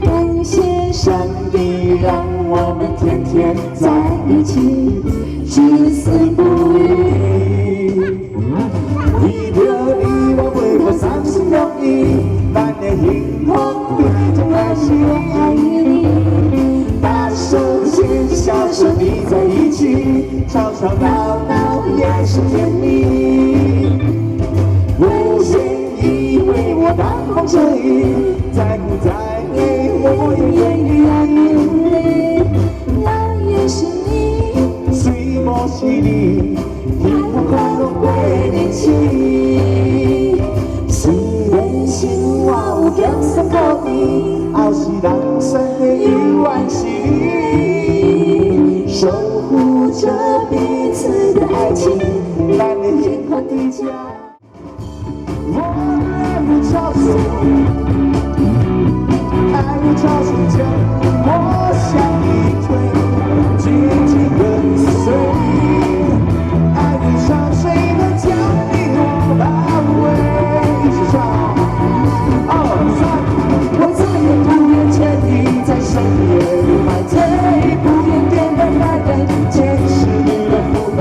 感谢上帝让我们天天在一起，至死不渝。为着你我为何伤心容易，满脸樱红对着爱是我爱你。大手牵小手你在一起，吵吵闹闹也是甜蜜。我先以为我当风遮雨，再苦再累，我也愿意让眼泪。那也是你，水墨细腻，平凡快乐归年轻。是人生我有强酸苦甜，后是人生的一万是你，守护着彼此的爱情，咱的天荒地老。我爱如潮水，爱如潮水将我向你推，紧紧跟随。爱如潮水能将你我包围。一起唱，2、3，我再也不愿见你在深夜里买醉，不愿变得男人，坚持你的妩媚。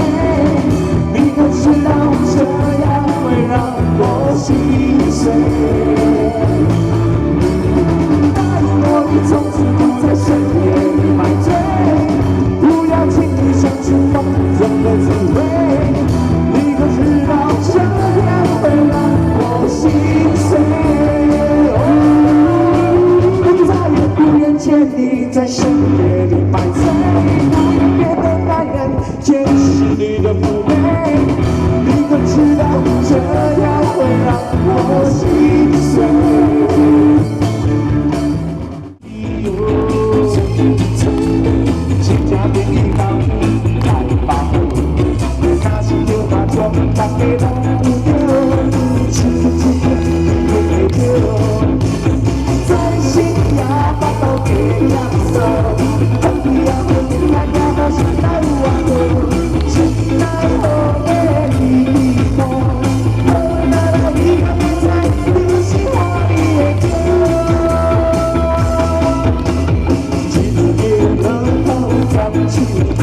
你可知道这样会让我心碎？答应我，你从此不在深夜里买醉，不要轻易相信风中的滋味。你可知道这样会让我心碎？我再也不愿见你在深夜里买醉，不愿变得男人，坚持你的妩媚。你可知道这样会让我心碎？请假便宜到来保护，那是就把妆打给了我，轻轻地丢，真心呀把刀给两手，不要跟你那样的心太晚了，心太后的你梦，我那了一个别在你心窝里的丢，今夜偷偷藏起掉。